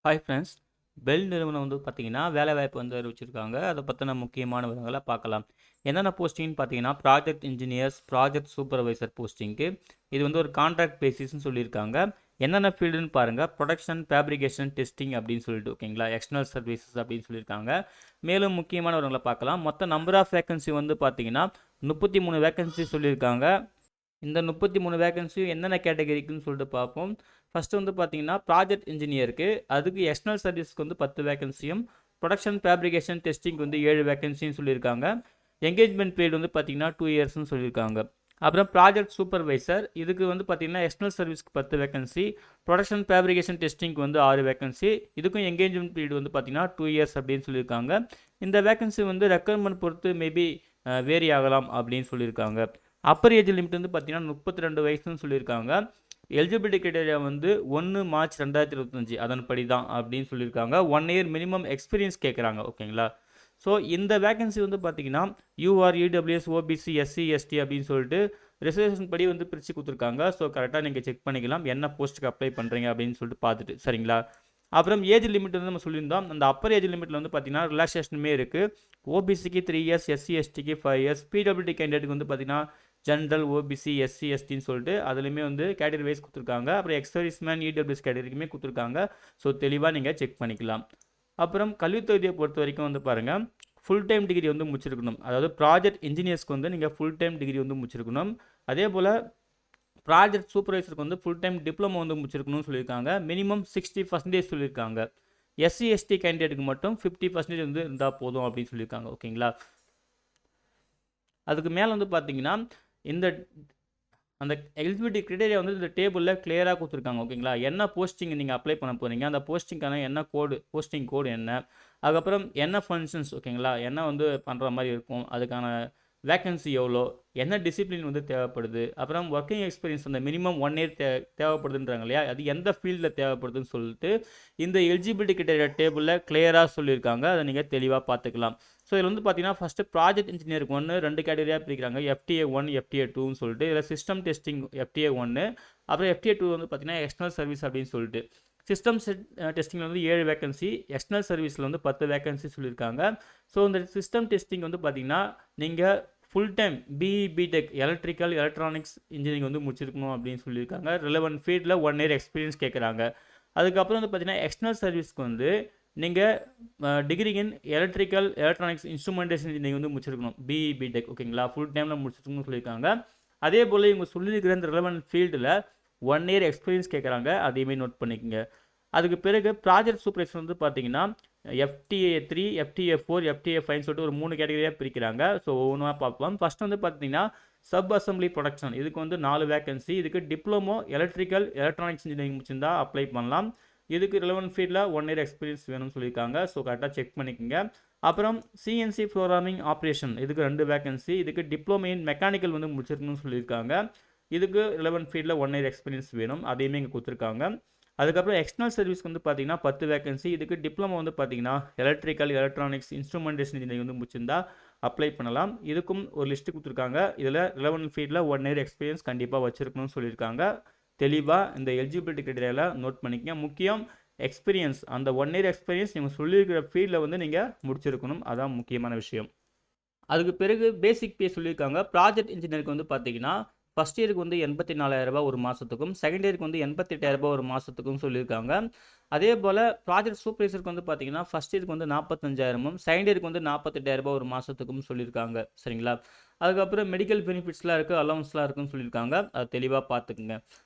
Hi friends. Bell நிறுவனம் வந்து பார்த்தீங்கன்னா, வேலைவாய்ப்பு வந்து அறிவிச்சிருக்காங்க. அத பத்தின முக்கியமான விவரங்கள பார்க்கலாம். என்னென்ன போஸ்டிங்ன்னு பார்த்தீங்கன்னா, ப்ராஜெக்ட் இன்ஜினியர்ஸ், ப்ராஜெக்ட் சூப்பர்வைசர் போஸ்டிங்க்கு. இது வந்து ஒரு கான்ட்ராக்ட் பேசிஸ்ன்னு சொல்லியிருக்காங்க. என்னென்ன ஃபீல்டுன்னு பாருங்க. புரொடக்ஷன், ஃபேப்ரிகேஷன், டெஸ்டிங் அப்படின்னு சொல்லிட்டு ஓகேங்களா. எக்ஸ்டர்னல் சர்வீசஸ் அப்படின்னு சொல்லியிருக்காங்க. மேலும் முக்கியமான விவரங்கள பார்க்கலாம். மொத்த நம்பர் ஆஃப் வேக்கன்சி வந்து பார்த்தீங்கன்னா, 33 வேக்கன்சி சொல்லியிருக்காங்க. இந்த 33 வேகன்சியும் என்னென்ன கேட்டகரிக்குன்னு சொல்லிட்டு பார்ப்போம். ஃபஸ்ட்டு வந்து பார்த்தீங்கன்னா ப்ராஜெக்ட் இன்ஜினியருக்கு, அதுக்கு எக்ஸ்டர்னல் சர்வீஸ்க்கு வந்து 10 வேகன்சியும், ப்ரொடக்ஷன் ஃபேப்ரிகேஷன் டெஸ்டிங் வந்து 7 வேகன்சியும் சொல்லியிருக்காங்க. என்கேஜ்மெண்ட் பீரியட் வந்து பார்த்தீங்கன்னா 2 இயர்ஸ்னு சொல்லியிருக்காங்க. அப்புறம் ப்ராஜெக்ட் சூப்பர்வைசர், இதுக்கு வந்து பார்த்தீங்கன்னா எக்ஸ்டர்னல் சர்வீஸ்க்கு 10 வேகன்சி, ப்ரொடக்ஷன் ஃபேப்ரிகேஷன் டெஸ்டிங்க்கு வந்து 6 வேகன்சி, இதுக்கும் என்கேஜ்மெண்ட் பீரியட் வந்து பார்த்தீங்கன்னா 2 இயர்ஸ் அப்படின்னு சொல்லியிருக்காங்க. இந்த வேகன்சி வந்து ரெக்குயர்மெண்ட் பொறுத்து மேபி வேரி ஆகலாம் அப்படின்னு சொல்லியிருக்காங்க. அப்பர் ஏஜ் லிமிட் வந்து பார்த்தீங்கன்னா 32 வயசுன்னு சொல்லியிருக்காங்க. எலிஜிபிலிட்டி கிரைட்டீரியா வந்து 1 மார்ச் 2025 அதன்படி தான் அப்படின்னு சொல்லியிருக்காங்க. 1 இயர் மினிமம் எக்ஸ்பீரியன்ஸ் கேட்குறாங்க ஓகேங்களா. ஸோ இந்த வேகன்சி வந்து பார்த்தீங்கன்னா UR, EWS, OBC, SC, ST அப்படின்னு சொல்லிட்டு ரிசர்வேஷன் படி வந்து பிரித்து கொடுத்துருக்காங்க. ஸோ கரெக்டாக நீங்கள் செக் பண்ணிக்கலாம் என்ன போஸ்ட்டுக்கு அப்ளை பண்ணுறீங்க அப்படின்னு சொல்லிட்டு பார்த்துட்டு சரிங்களா. அப்புறம் ஏஜ் லிமிட் வந்து நம்ம சொல்லியிருந்தோம். அந்த அப்பர் ஏஜ் லிமிட்டில் வந்து பார்த்தீங்கன்னா ரிலாக்ஸேஷனுமே இருக்குது. ஓபிசிக்கு 3 இயர்ஸ், எஸ்சி எஸ்டிக்கு 5 இயர்ஸ், பிடபிள்யூடி கேண்டிடேட்டுக்கு வந்து பார்த்தீங்கன்னா ஜென்ரல், ஓபிசி, எஸ்சி எஸ்டின்னு சொல்லிட்டு அதுலேயுமே வந்து கேட்டகரி வைஸ் கொடுத்துருக்காங்க. அப்புறம் எக்ஸர்வீஸ்மேன், இடபிள்யூஎஸ் கேட்டகரிக்குமே கொடுத்துருக்காங்க. ஸோ தெளிவாக நீங்கள் செக் பண்ணிக்கலாம். அப்புறம் கல்வித் தகுதியை பொறுத்த வரைக்கும் வந்து பாருங்கள், ஃபுல் டைம் டிகிரி வந்து முடிச்சிருக்கணும். அதாவது ப்ராஜெக்ட் இன்ஜினியர்ஸ்க்கு வந்து நீங்கள் ஃபுல் டைம் டிகிரி வந்து முடிச்சிருக்கணும். அதே போல் ப்ராஜெக்ட் சூப்பர்வைசருக்கு வந்து ஃபுல் டைம் டிப்ளமோ வந்து முடிச்சிருக்கணும்னு சொல்லியிருக்காங்க. மினிமம் 60% சொல்லியிருக்காங்க. எஸ்சி எஸ்டி கேண்டிடேட்டுக்கு மட்டும் 50% வந்து இருந்தால் போதும் அப்படின்னு சொல்லியிருக்காங்க ஓகேங்களா. அதுக்கு மேலே வந்து பார்த்தீங்கன்னா இந்த அந்த எலிஜிபிலிட்டி கிரைட்டீரியா வந்து இந்த டேபிளில் கிளியராக கொடுத்துருக்காங்க ஓகேங்களா. என்ன போஸ்டிங் நீங்கள் அப்ளை பண்ண போகிறீங்க, அந்த போஸ்டிங்கான என்ன கோடு, போஸ்டிங் கோடு என்ன, அதுக்கப்புறம் என்ன ஃபங்க்ஷன்ஸ் ஓகேங்களா, என்ன வந்து பண்ணுற மாதிரி இருக்கும், அதுக்கான வேக்கன்சி எவ்வளோ, என்ன டிசிப்ளின் வந்து தேவைப்படுது, அப்புறம் ஒர்க்கிங் எக்ஸ்பீரியன்ஸ் அந்த மினிமம் 1 இயர் தேவைப்படுதுன்றாங்க இல்லையா, அது எந்த ஃபீல்டில் தேவைப்படுதுன்னு சொல்லிட்டு இந்த எலிஜிபிலிட்டி கிரைட்டீரியா டேபிளில் கிளியராக சொல்லியிருக்காங்க. அதை நீங்கள் தெளிவாக பார்த்துக்கலாம். ஸோ இதில் வந்து பார்த்தீங்கன்னா ஃபஸ்ட்டு ப்ராஜெக்ட் இன்ஜினியருக்கு 2 கேட்டகரியாக பிரிக்கிறாங்க. FTA 1, FTA 2ன்னு சொல்லிட்டு. இதில் சிஸ்டம் டெஸ்டிங் FTA 1, அப்புறம் FTA 2 வந்து பார்த்தீங்கன்னா எக்ஸ்டர்னல் சர்வீஸ் அப்படின்னு சொல்லிட்டு. சிஸ்டம் டெஸ்டிங்கில் வந்து 7 வேகன்சி, எக்ஸ்டர்னல் சர்வீஸில் வந்து 10 வேகன்சி சொல்லியிருக்காங்க. ஸோ இந்த சிஸ்டம் டெஸ்டிங் வந்து பார்த்தீங்கன்னா நீங்கள் full time BE, BTech electrical, electronics engineering வந்து முடிச்சிருக்கணும் அப்படின்னு சொல்லியிருக்காங்க. ரிலவெண்ட் ஃபீல்டில் 1 இயர் எக்ஸ்பீரியன்ஸ் கேட்குறாங்க. அதுக்கப்புறம் வந்து பார்த்தீங்கன்னா எக்ஸ்டர்னல் சர்வீஸ்க்கு வந்து நீங்கள் degree in electrical, electronics, instrumentation engineering வந்து முடிச்சிருக்கணும். பிஇ, பிடெக் ஓகேங்களா. ஃபுல் டைமில் முடிச்சிருக்கணும்னு சொல்லியிருக்காங்க. அதே போல் இவங்க சொல்லியிருக்கிற இந்த ரிலவெண்ட் ஃபீல்டில் 1 இயர் எக்ஸ்பீரியன்ஸ் கேட்குறாங்க. அதையுமே நோட் பண்ணிக்கோங்க. அதுக்கு பிறகு ப்ராஜெக்ட் சூப்பர்வைசர் வந்து பார்த்தீங்கன்னா FTA 3, FTA 4, FTA 5 சொல்லிட்டு ஒரு 3 கேட்டகரியாக பிரிக்கிறாங்க. ஸோ ஒவ்வொன்றா பார்ப்போம். ஃபஸ்ட் வந்து பார்த்தீங்கன்னா சப் அசம்பிளி ப்ரொடக்ஷன், இதுக்கு வந்து 4 வேகன்சி. இதுக்கு டிப்ளமோ எலக்ட்ரிக்கல், எலக்ட்ரானிக்ஸ் இன்ஜினியரிங் முடிச்சிருந்தா அப்ளை பண்ணலாம். இதுக்கு ரிலவெண்ட் ஃபீல்டில் 1 இயர் எக்ஸ்பீரியன்ஸ் வேணும்னு சொல்லியிருக்காங்க. ஸோ கரெக்டாக செக் பண்ணிக்கோங்க. அப்புறம் சிஎன்சி ப்ரோக்ராமிங் ஆப்ரேஷன், இதுக்கு 2 வேகன்சி. இதுக்கு டிப்ளமோ இன் மெக்கானிக்கல் வந்து முடிச்சிருக்கணும்னு சொல்லியிருக்காங்க. இதுக்கு ரிலவெண்ட் ஃபீல்டில் 1 இயர் எக்ஸ்பீரியன்ஸ் வேணும். அதையுமே இங்கே கொடுத்துருக்காங்க. அதுக்கப்புறம் எக்ஸ்டர்னல் சர்வீஸ்க்கு வந்து பார்த்தீங்கன்னா 10 வேகன்சி. இதுக்கு டிப்ளமோ வந்து பார்த்தீங்கன்னா எலக்ட்ரிக்கல், எலக்ட்ரானிக்ஸ், இன்ஸ்ட்ருமெண்டேஷன் இன்ஜினியரிங் வந்து முடிச்சிருந்தா அப்ளை பண்ணலாம். இதுக்கும் ஒரு லிஸ்ட்டு கொடுத்துருக்காங்க. இதில் ரிலவெண்ட் ஃபீல்டில் 1 இயர் எக்ஸ்பீரியன்ஸ் கண்டிப்பாக வச்சிருக்கணும்னு சொல்லியிருக்காங்க. தெளிவாக இந்த எலிஜிபிலிட்டி கிரைட்டீரியாவில் நோட் பண்ணிக்கங்க. முக்கியம் எக்ஸ்பீரியன்ஸ், அந்த 1 இயர் எக்ஸ்பீரியன்ஸ் நீங்கள் சொல்லியிருக்கிற ஃபீல்டில் வந்து நீங்கள் முடிச்சிருக்கணும். அதான் முக்கியமான விஷயம். அதுக்கு பிறகு பேசிக் பே சொல்லியிருக்காங்க. ப்ராஜெக்ட் இன்ஜினியருக்கு வந்து பார்த்தீங்கன்னா ஃபஸ்ட் இயருக்கு வந்து 84,000 ஒரு மாதத்துக்கும், செகண்ட் இயருக்கு வந்து 88,000 ஒரு மாதத்துக்கும் சொல்லியிருக்காங்க. அதே போல் ப்ராஜெக்ட் சூப்பர்வைசருக்கு வந்து பார்த்தீங்கன்னா ஃபஸ்ட் இயருக்கு வந்து 45,000, செகண்ட் இயருக்கு வந்து 48,000 ஒரு மாதத்துக்கும் சொல்லியிருக்காங்க சரிங்களா. அதுக்கப்புறம் மெடிக்கல் பெனிஃபிட்ஸ்லாம் இருக்குது, அலவன்ஸ்லாம் இருக்குன்னு சொல்லியிருக்காங்க. அது தெளிவாக பார்த்துக்குங்க.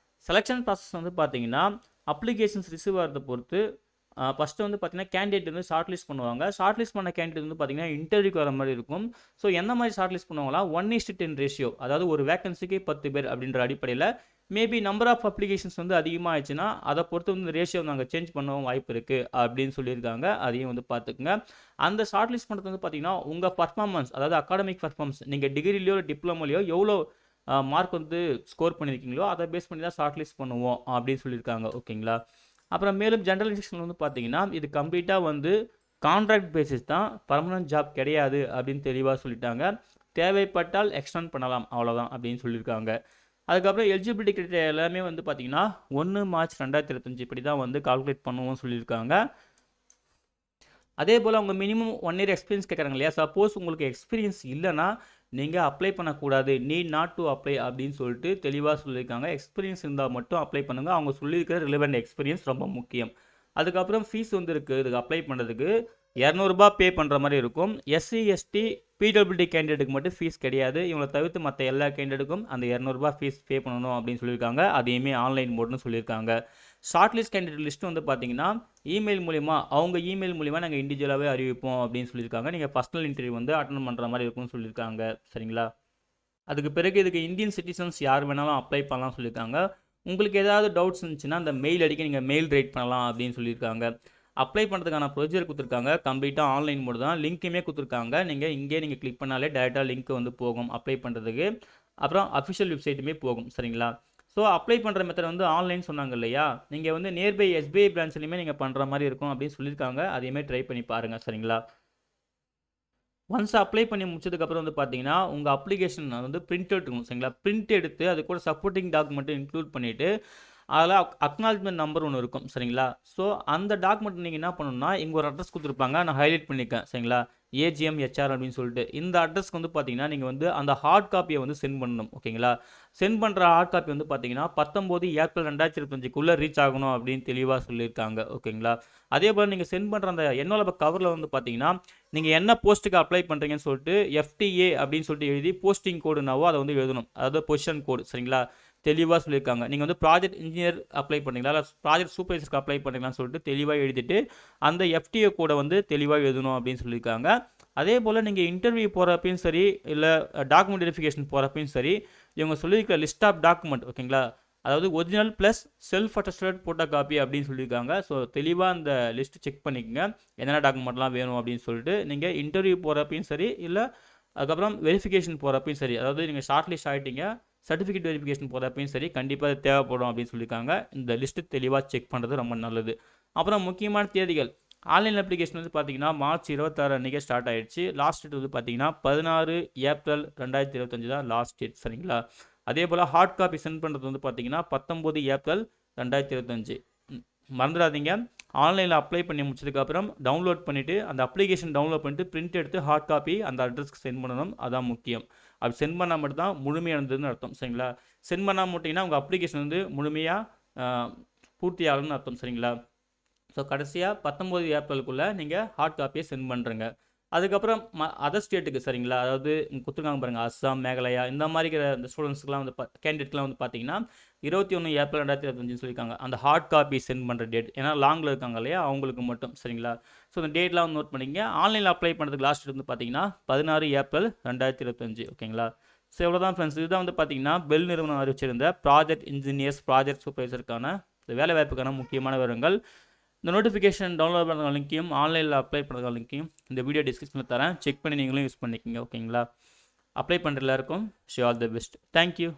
செலெக்ஷன் ப்ராசஸ் வந்து பார்த்தீங்கன்னா அப்ளிகேஷன்ஸ் ரிசீவ் ஆகிறத பொறுத்து ஃபஸ்ட்டு வந்து பார்த்தீங்கன்னா கேண்டிடேட் வந்து ஷார்ட் லிஸ்ட் பண்ணுவாங்க. ஷார்ட் லிஸ்ட் பண்ண கேண்டிடேட் வந்து பார்த்தீங்கன்னா இன்டர்வியூக்கு வர மாதிரி இருக்கும். ஸோ எந்த மாதிரி ஷார்ட் லிஸ்ட் பண்ணுவாங்களா 1:10 ரேஷியோ, அதாவது ஒரு வேகன்சிக்கு 10 பேர் அப்படின்ற அடிப்படையில். மேபி நம்பர் ஆஃப் அப்ளிகேஷன்ஸ் வந்து அதிகமாக ஆயிடுச்சுன்னா அதை பொறுத்து வந்து ரேஷியோ நாங்கள் சேஞ்ச் பண்ணவும் வாய்ப்பு இருக்குது அப்படின்னு சொல்லியிருக்காங்க. அதையும் வந்து பார்த்துக்குங்க. அந்த ஷார்ட் லிஸ்ட் பண்ணுறது வந்து பார்த்தீங்கன்னா உங்கள் பர்ஃபார்மன்ஸ், அதாவது அகாடமிக் பர்ஃபார்மன்ஸ், நீங்கள் டிகிரிலையோ டிப்ளமோலையோ எவ்வளோ மார்க் வந்து ஸ்கோர் பண்ணியிருக்கீங்களோ அதை பேஸ் பண்ணி தான் ஷார்ட் லிஸ்ட் பண்ணுவோம் அப்படின்னு சொல்லியிருக்காங்க ஓகேங்களா. அப்புறம் மேலும் ஜென்ரல் இன்ஸ்ட்ரக்ஷன் வந்து பார்த்தீங்கன்னா இது கம்ப்ளீட்டாக வந்து கான்ட்ராக்ட் பேசிஸ் தான், பர்மனன்ட் ஜாப் கிடையாது அப்படின்னு தெளிவாக சொல்லிட்டாங்க. தேவைப்பட்டால் எக்ஸ்டெண்ட் பண்ணலாம், அவ்வளோதான் அப்படின்னு சொல்லியிருக்காங்க. அதுக்கப்புறம் எலிஜிபிலிட்டி கிரைட்டீரியா எல்லாமே வந்து பார்த்தீங்கன்னா 1 மார்ச் 2025 இப்படி தான் வந்து கால்குலேட் பண்ணுவோம்னு சொல்லியிருக்காங்க. அதே போல் அவங்க மினிமம் 1 இயர் எக்ஸ்பீரியன்ஸ் கேட்குறாங்க இல்லையா? சப்போஸ் உங்களுக்கு எக்ஸ்பீரியன்ஸ் இல்லைன்னா நீங்கள் அப்ளை பண்ணக்கூடாது, நீட் நாட் டு அப்ளை அப்படின்னு சொல்லிட்டு தெளிவாக சொல்லியிருக்காங்க. எக்ஸ்பீரியன்ஸ் இருந்தால் மட்டும் அப்ளை பண்ணுங்கள். அவங்க சொல்லியிருக்கிற ரிலவெண்ட் எக்ஸ்பீரியன்ஸ் ரொம்ப முக்கியம். அதுக்கப்புறம் ஃபீஸ் வந்து இருக்குது இதுக்கு அப்ளை பண்ணுறதுக்கு ₹200 பே பண்ணுற மாதிரி இருக்கும். எஸ்சி எஸ்டி பிடபிள்யூடி கேண்டிடேட்டுக்கு மட்டும் ஃபீஸ் கிடையாது. இவங்களை தவிர்த்து மற்ற எல்லா கேண்டிடேட்டுக்கும் அந்த ₹200 ஃபீஸ் பே பண்ணணும் அப்படின்னு சொல்லியிருக்காங்க. அதையுமே ஆன்லைன் மோட்னு சொல்லியிருக்காங்க. ஷார்ட் லிஸ்ட் கேண்டிடேட் லிஸ்ட்டு வந்து பார்த்தீங்கன்னா இமெயில் மூலிமா அவங்க இமெயில் மூலிமா நாங்கள் இண்டிவிஜுவலாகவே அறிவிப்போம் அப்படின்னு சொல்லியிருக்காங்க. நீங்கள் பர்சனல் இன்டர்வியூ வந்து அட்டன் பண்ணுற மாதிரி இருக்கும்னு சொல்லியிருக்காங்க. சரிங்களா? அதுக்கு பிறகு இதுக்கு இந்தியன் சிட்டிசன்ஸ் யார் வேணாலும் அப்ளை பண்ணலாம் சொல்லியிருக்காங்க. உங்களுக்கு ஏதாவது டவுட்ஸ் இருந்துச்சுன்னா அந்த மெயில் அடிக்க நீங்கள் மெயில் ரைட் பண்ணலாம் அப்படின்னு சொல்லியிருக்காங்க. அப்ளை பண்ணுறதுக்கான ப்ரொசீஜர் கொடுத்துருக்காங்க. கம்ப்ளீட்டாக ஆன்லைன் மோடு தான். லிங்க்குமே கொடுத்துருக்காங்க. நீங்கள் கிளிக் பண்ணாலே டேரெக்டாக லிங்க் வந்து போகும் அப்ளை பண்ணுறதுக்கு. அப்புறம் அஃபிஷியல் வெப்சைட்டுமே போகும். சரிங்களா? ஸோ அப்ளை பண்ணுற மெத்தட் வந்து ஆன்லைன் சொன்னாங்க இல்லையா? நீங்கள் வந்து நியர்பை எஸ்பிஐ பிரான்ச்லையுமே நீங்கள் பண்ணுற மாதிரி இருக்கும் அப்படின்னு சொல்லியிருக்காங்க. அதையுமே ட்ரை பண்ணி பாருங்கள். சரிங்களா? ஒன்ஸ் அப்ளை பண்ணி முடிச்சதுக்கப்புறம் வந்து பார்த்தீங்கன்னா உங்கள் அப்ளிகேஷன் வந்து பிரிண்ட் எடுக்கணும். சரிங்களா? பிரிண்ட் எடுத்து அது கூட சப்போர்ட்டிங் டாக்குமெண்ட்டு இன்க்ளூட் பண்ணிவிட்டு அதில் அக்னாலஜ்மெண்ட் நம்பர் ஒன்று இருக்கும். சரிங்களா? ஸோ அந்த டாக்குமெண்ட் நீங்கள் என்ன பண்ணணும்னா இங்கே ஒரு அட்ரஸ் கொடுத்துருப்பாங்க. நான் ஹைலைட் பண்ணியிருக்கேன். சரிங்களா? ஏஜிஎம் ஹெச்ஆர் அப்படின்னு சொல்லிட்டு இந்த அட்ரஸ்க்கு வந்து பார்த்தீங்கன்னா நீங்கள் வந்து அந்த ஹார்ட் காப்பியை வந்து சென்ட் பண்ணணும். ஓகேங்களா? சென்ட் பண்ணுற ஹார்ட் காப்பி வந்து பார்த்தீங்கன்னா 19 ஏப்ரல் 2025க்குள்ளே ரீச் ஆகணும் அப்படின்னு தெளிவாக சொல்லியிருக்காங்க. ஓகேங்களா? அதே போல் நீங்கள் சென்ட் பண்ணுற அந்த என்வலப் கவரில் வந்து பார்த்தீங்கன்னா நீங்கள் என்ன போஸ்ட்டுக்கு அப்ளை பண்ணுறீங்கன்னு சொல்லிட்டு எஃப்டிஏ அப்படின்னு சொல்லிட்டு எழுதி போஸ்டிங் கோடுனாவோ அதை வந்து எழுதணும். அதாவது பொசிஷன் கோடு. சரிங்களா? தெளிவாக சொல்லியிருக்காங்க. நீங்கள் வந்து ப்ராஜெக்ட் இன்ஜினியர் அப்ளை பண்ணுறீங்களா இல்லை ப்ராஜெக்ட் சூப்பர்வைசருக்கு அப்ளை பண்ணுறீங்களான்னு சொல்லிட்டு தெளிவாக எழுதிட்டு அந்த எஃப்டிஏ கூட வந்து தெளிவாக எழுதணும் அப்படின்னு சொல்லியிருக்காங்க. அதே போல் நீங்கள் இன்டர்வியூ போகிறப்பையும் சரி இல்லை டாக்குமெண்ட் வெரிஃபிகேஷன் போகிறப்பையும் சரி இவங்க சொல்லியிருக்கிற லிஸ்ட் ஆஃப் டாக்குமெண்ட் ஓகேங்களா, அதாவது original plus self attested photocopy அப்படின்னு சொல்லியிருக்காங்க. ஸோ தெளிவாக அந்த லிஸ்ட் செக் பண்ணிக்கோங்க என்னென்ன டாக்குமெண்ட்லாம் வேணும் அப்படின்னு சொல்லிட்டு. நீங்கள் இன்டர்வியூ போகிறப்பையும் சரி இல்லை அதுக்கப்புறம் வெரிஃபிகேஷன் போகிறப்பையும் சரி, அதாவது நீங்கள் ஷார்ட் லிஸ்ட் ஆகிட்டீங்க சர்டிஃபிகேட் வெரிஃபிகேஷன் போகிறப்பையும் சரி கண்டிப்பாக அது தேவைப்படும் அப்படின்னு சொல்லியிருக்காங்க. இந்த லிஸ்ட்டு தெளிவாக செக் பண்ணுறது ரொம்ப நல்லது. அப்புறம் முக்கியமான தேதிகள் ஆன்லைன் அப்ளிகேஷன் வந்து பார்த்தீங்கன்னா மார்ச் 26 அன்றைக்கே ஸ்டார்ட் ஆகிடுச்சு. லாஸ்ட் டேட் வந்து பார்த்தீங்கன்னா 16 ஏப்ரல் 2025 தான் லாஸ்ட் டேட். சரிங்களா? அதே போல் ஹார்ட் காப்பி சென்ட் பண்ணுறது வந்து பார்த்தீங்கன்னா 19 ஏப்ரல் 2025. மறந்துடாதீங்க. ஆன்லைனில் அப்ளை பண்ணி முடிச்சதுக்கப்புறம் டவுன்லோட் பண்ணிவிட்டு அந்த அப்ளிகேஷன் டவுன்லோட் பண்ணிட்டு பிரிண்ட் எடுத்து ஹார்ட் காப்பி அந்த அட்ரஸ்க்கு சென்ட் பண்ணணும். அதான் முக்கியம். அப்படி சென்ட் பண்ணால் மட்டும் தான் முழுமையானதுன்னு அர்த்தம். சரிங்களா? சென்ட் பண்ணால் மட்டுங்கன்னா உங்கள் அப்ளிகேஷன் வந்து முழுமையாக பூர்த்தி ஆகணும்னு அர்த்தம். சரிங்களா? ஸோ கடைசியாக 19 ஏப்ரலுக்குள்ளே நீங்கள் ஹார்ட் காப்பியை சென்ட் பண்ணுறங்க. அதுக்கப்புறம் அதர் ஸ்டேட்டுக்கு சரிங்களா, அதாவது கொடுத்துருக்காங்க பாருங்கள் அஸ்ஸாம் மேகாலயா இந்த மாதிரி இருக்கிற இந்த ஸ்டூடெண்ட்ஸ்க்குலாம் வந்து கேண்டிடேட்லாம் வந்து பார்த்தீங்கன்னா 21 ஏப்ரல் 2025 சொல்லியிருக்காங்க அந்த ஹார்ட் காப்பி சென்ட் பண்ணுற டேட். ஏன்னா லாங்கில் இருக்காங்க இல்லையா அவங்களுக்கு மட்டும். சரிங்களா? ஸோ இந்த டேட்லாம் வந்து நோட் பண்ணிங்க. ஆன்லைனில் அப்ளை பண்ணுறதுக்கு லாஸ்ட் வந்து பார்த்தீங்கன்னா 16 ஏப்ரல் 2025. ஓகேங்களா? ஸோ எவ்வளோ தான் ஃப்ரெண்ட்ஸ். இதுதான் வந்து பார்த்தீங்கன்னா பெல் நிறுவனம் அறிவிச்சிருந்த ப்ராஜெக்ட் இன்ஜினியர்ஸ் ப்ராஜெக்ட் சூப்பர்வைசருக்கான இந்த வேலை வாய்ப்புக்கான முக்கியமான விவரங்கள். இந்த நோட்டிஃபிகேஷன் டவுன்லோட் பண்ணுற லிங்க்கையும் ஆன்லைனில் அப்ளை பண்ணுற லிங்க்கையும் இந்த வீடியோ டிஸ்கிரிப்ஷனில் தரேன். செக் பண்ணி நீங்களும் யூஸ் பண்ணிக்கோங்க. ஓகேங்களா? அப்ளை பண்ணுற எல்லாருக்கும் she all the best. Thank you.